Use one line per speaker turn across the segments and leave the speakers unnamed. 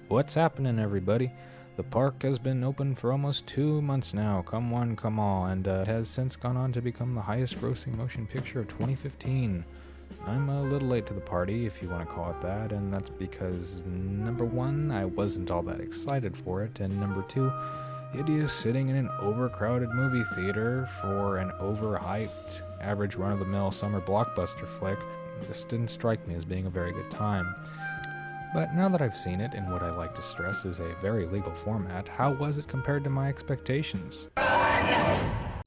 What's happening, everybody? The park has been open for almost 2 months now, come one, come all, and has since gone on to become the highest grossing motion picture of 2015. I'm a little late to the party, if you want to call it that, and that's because, number one, I wasn't all that excited for it, and number two, the idea of sitting in an overcrowded movie theater for an overhyped, average run-of-the-mill summer blockbuster flick just didn't strike me as being a very good time. But now that I've seen it in what I like to stress is a very legal format, how was it compared to my expectations?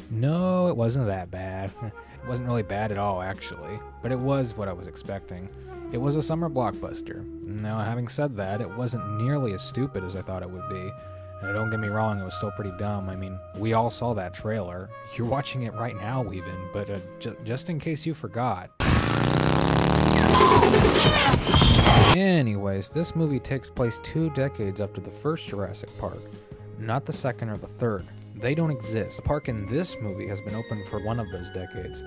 No, it wasn't that bad. It wasn't really bad at all, actually, but it was what I was expecting. It was a summer blockbuster. Now, having said that, it wasn't nearly as stupid as I thought it would be. And don't get me wrong, it was still pretty dumb. I mean, we all saw that trailer. You're watching it right now, even, but just in case you forgot. Anyways, this movie takes place 2 decades after the first Jurassic Park, not the second or the third. They don't exist. The park in this movie has been open for one of those decades.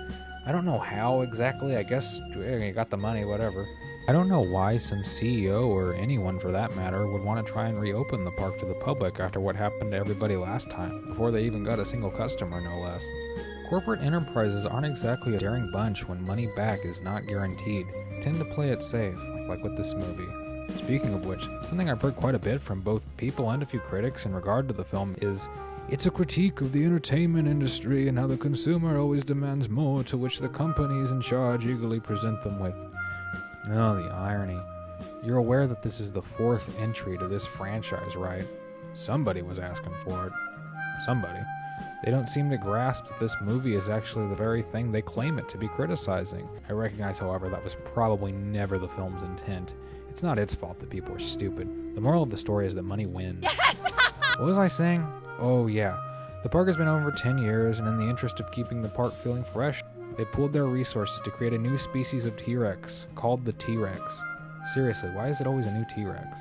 I don't know how exactly, I guess you got the money, whatever. I don't know why some CEO, or anyone for that matter, would want to try and reopen the park to the public after what happened to everybody last time, before they even got a single customer, no less. Corporate enterprises aren't exactly a daring bunch when money back is not guaranteed. They tend to play it safe, like with this movie. Speaking of which, something I've heard quite a bit from both people and a few critics in regard to the film is, it's a critique of the entertainment industry and how the consumer always demands more, to which the companies in charge eagerly present them with. Oh, the irony. You're aware that this is the 4th entry to this franchise, right? Somebody was asking for it. Somebody. They don't seem to grasp that this movie is actually the very thing they claim it to be criticizing. I recognize, however, that was probably never the film's intent. It's not its fault that people are stupid. The moral of the story is that money wins. Yes! What was I saying? Oh yeah. The park has been open for 10 years, and in the interest of keeping the park feeling fresh, they pooled their resources to create a new species of T-Rex, called the T-Rex. Seriously, why is it always a new T-Rex?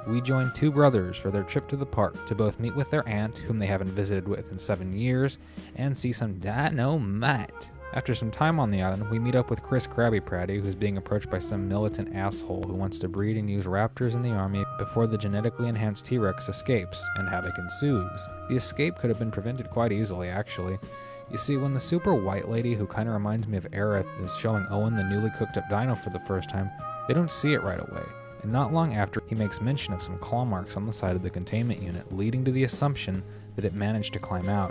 We joined 2 brothers for their trip to the park to both meet with their aunt, whom they haven't visited with in 7 years, and see some dynamite. After some time on the island, we meet up with Chris Krabby Patty, who's being approached by some militant asshole who wants to breed and use raptors in the army before the genetically enhanced T-Rex escapes, and havoc ensues. The escape could have been prevented quite easily, actually. You see, when the super white lady, who kinda reminds me of Aerith, is showing Owen the newly cooked up dino for the first time, they don't see it right away. And not long after, he makes mention of some claw marks on the side of the containment unit, leading to the assumption that it managed to climb out.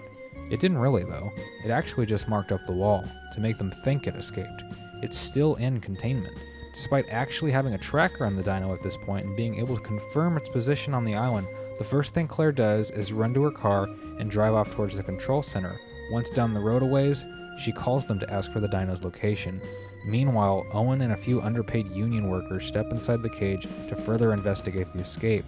It didn't really, though. It actually just marked up the wall, to make them think it escaped. It's still in containment, despite actually having a tracker on the dino at this point and being able to confirm its position on the island. The first thing Claire does is run to her car and drive off towards the control center. Once down the road a ways, she calls them to ask for the dino's location. Meanwhile, Owen and a few underpaid union workers step inside the cage to further investigate the escape.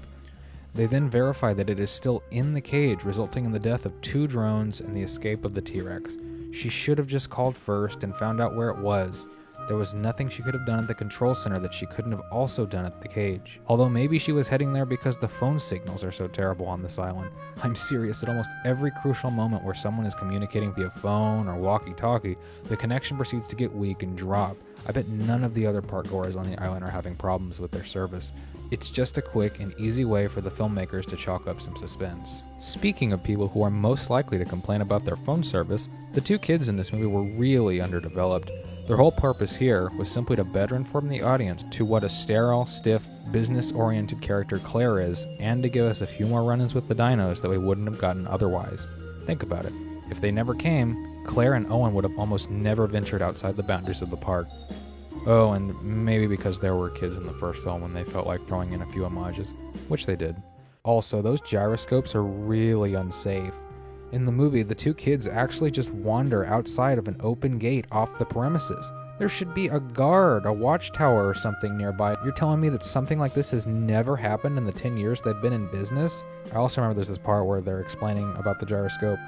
They then verify that it is still in the cage, resulting in the death of 2 drones and the escape of the T-Rex. She should have just called first and found out where it was. There was nothing she could have done at the control center that she couldn't have also done at the cage. Although maybe she was heading there because the phone signals are so terrible on this island. I'm serious, at almost every crucial moment where someone is communicating via phone or walkie-talkie, the connection proceeds to get weak and drop. I bet none of the other park goers on the island are having problems with their service. It's just a quick and easy way for the filmmakers to chalk up some suspense. Speaking of people who are most likely to complain about their phone service, the 2 kids in this movie were really underdeveloped. Their whole purpose here was simply to better inform the audience to what a sterile, stiff, business-oriented character Claire is, and to give us a few more run-ins with the dinos that we wouldn't have gotten otherwise. Think about it. If they never came, Claire and Owen would have almost never ventured outside the boundaries of the park. Oh, and maybe because there were kids in the first film and they felt like throwing in a few homages, which they did. Also, those gyroscopes are really unsafe. In the movie, the 2 kids actually just wander outside of an open gate off the premises. There should be a guard, a watchtower or something nearby. You're telling me that something like this has never happened in the 10 years they've been in business? I also remember there's this part where they're explaining about the gyroscope.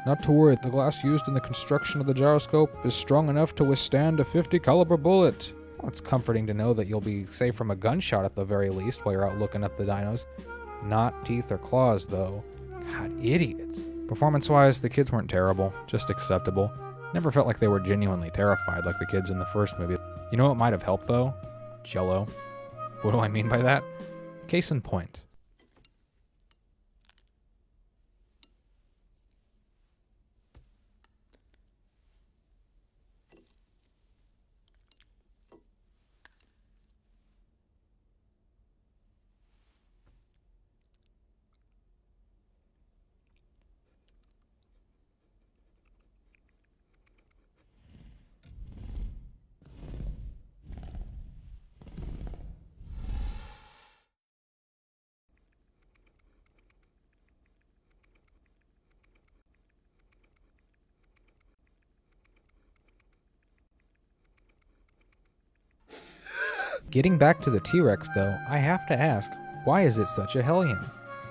Not to worry, the glass used in the construction of the gyroscope is strong enough to withstand a .50 caliber bullet. Well, it's comforting to know that you'll be safe from a gunshot at the very least while you're out looking at the dinos. Not teeth or claws, though. God, idiots. Performance-wise, the kids weren't terrible, just acceptable. Never felt like they were genuinely terrified like the kids in the first movie. You know what might have helped, though? Jello. What do I mean by that? Case in point. Getting back to the T-Rex though, I have to ask, why is it such a hellion?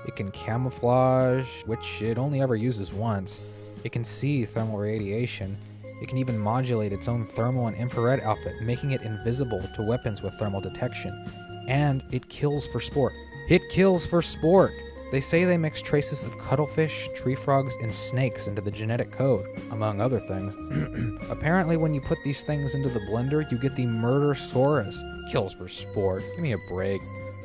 It can camouflage, which it only ever uses once. It can see thermal radiation. It can even modulate its own thermal and infrared output, making it invisible to weapons with thermal detection. And it kills for sport. It kills for sport! They say they mix traces of cuttlefish, tree frogs, and snakes into the genetic code, among other things. Apparently when you put these things into the blender, you get the Murdersaurus. Kills for sport. Give me a break.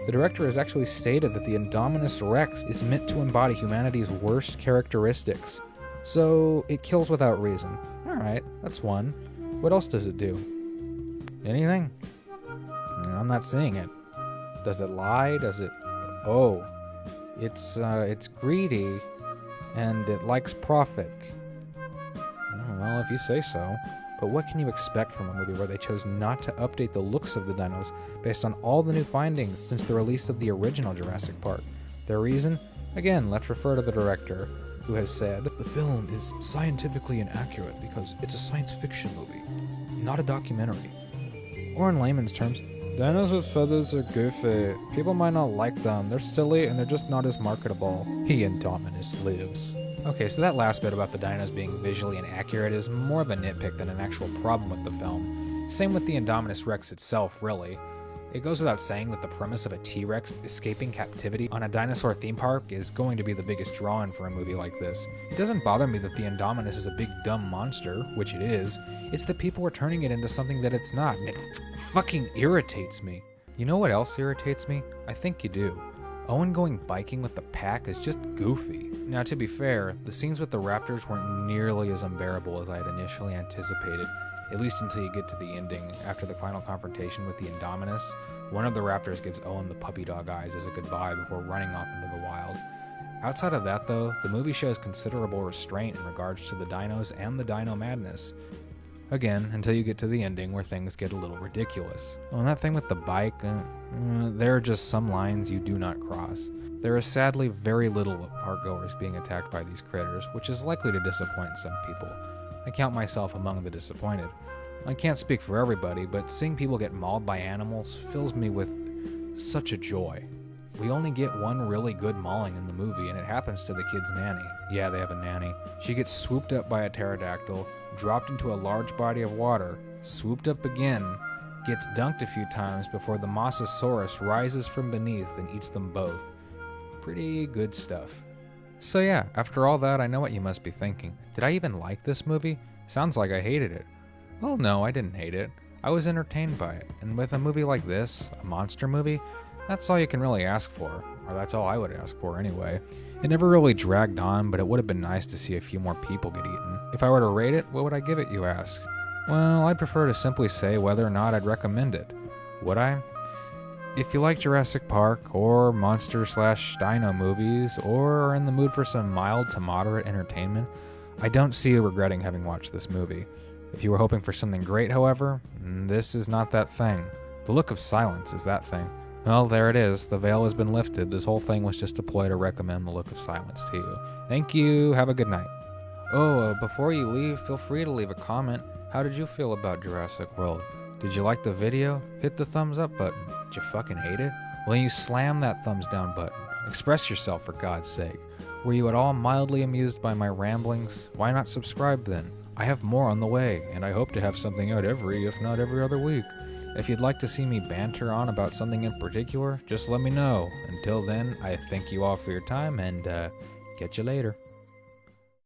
The director has actually stated that the Indominus Rex is meant to embody humanity's worst characteristics. So, it kills without reason. Alright, that's one. What else does it do? Anything? I'm not seeing it. Does it lie? Does it... Oh. It's greedy, and it likes profit. Well, if you say so. But what can you expect from a movie where they chose not to update the looks of the dinos based on all the new findings since the release of the original Jurassic Park? Their reason? Again, let's refer to the director, who has said, "The film is scientifically inaccurate because it's a science fiction movie, not a documentary." Or in layman's terms, dinos with feathers are goofy. People might not like them. They're silly and they're just not as marketable. He Indominus lives. Okay, so that last bit about the dinos being visually inaccurate is more of a nitpick than an actual problem with the film. Same with the Indominus Rex itself, really. It goes without saying that the premise of a T-Rex escaping captivity on a dinosaur theme park is going to be the biggest draw-in for a movie like this. It doesn't bother me that the Indominus is a big dumb monster, which it is. It's that people are turning it into something that it's not, and it fucking irritates me. You know what else irritates me? I think you do. Owen going biking with the pack is just goofy. Now, to be fair, the scenes with the raptors weren't nearly as unbearable as I had initially anticipated, at least until you get to the ending. After the final confrontation with the Indominus, one of the raptors gives Owen the puppy dog eyes as a goodbye before running off into the wild. Outside of that though, the movie shows considerable restraint in regards to the dinos and the dino madness. Again, until you get to the ending where things get a little ridiculous. On that thing with the bike, there are just some lines you do not cross. There is sadly very little of parkgoers being attacked by these critters, which is likely to disappoint some people. I count myself among the disappointed. I can't speak for everybody, but seeing people get mauled by animals fills me with such a joy. We only get one really good mauling in the movie, and it happens to the kid's nanny. Yeah, they have a nanny. She gets swooped up by a pterodactyl, dropped into a large body of water, swooped up again, gets dunked a few times before the Mosasaurus rises from beneath and eats them both. Pretty good stuff. So yeah, after all that, I know what you must be thinking. Did I even like this movie? Sounds like I hated it. Well, no, I didn't hate it. I was entertained by it, and with a movie like this, a monster movie, that's all you can really ask for, or that's all I would ask for anyway. It never really dragged on, but it would have been nice to see a few more people get eaten. If I were to rate it, what would I give it, you ask? Well, I'd prefer to simply say whether or not I'd recommend it. Would I? If you like Jurassic Park, or monster/dino movies, or are in the mood for some mild to moderate entertainment, I don't see you regretting having watched this movie. If you were hoping for something great, however, this is not that thing. The Look of Silence is that thing. Well, there it is. The veil has been lifted. This whole thing was just a ploy to recommend The Look of Silence to you. Thank you. Have a good night. Oh, before you leave, feel free to leave a comment. How did you feel about Jurassic World? Did you like the video? Hit the thumbs up button. Did you fucking hate it? Well, you slam that thumbs down button. Express yourself, for God's sake. Were you at all mildly amused by my ramblings? Why not subscribe then? I have more on the way, and I hope to have something out every, if not every other week. If you'd like to see me banter on about something in particular, just let me know. Until then, I thank you all for your time, and catch you later.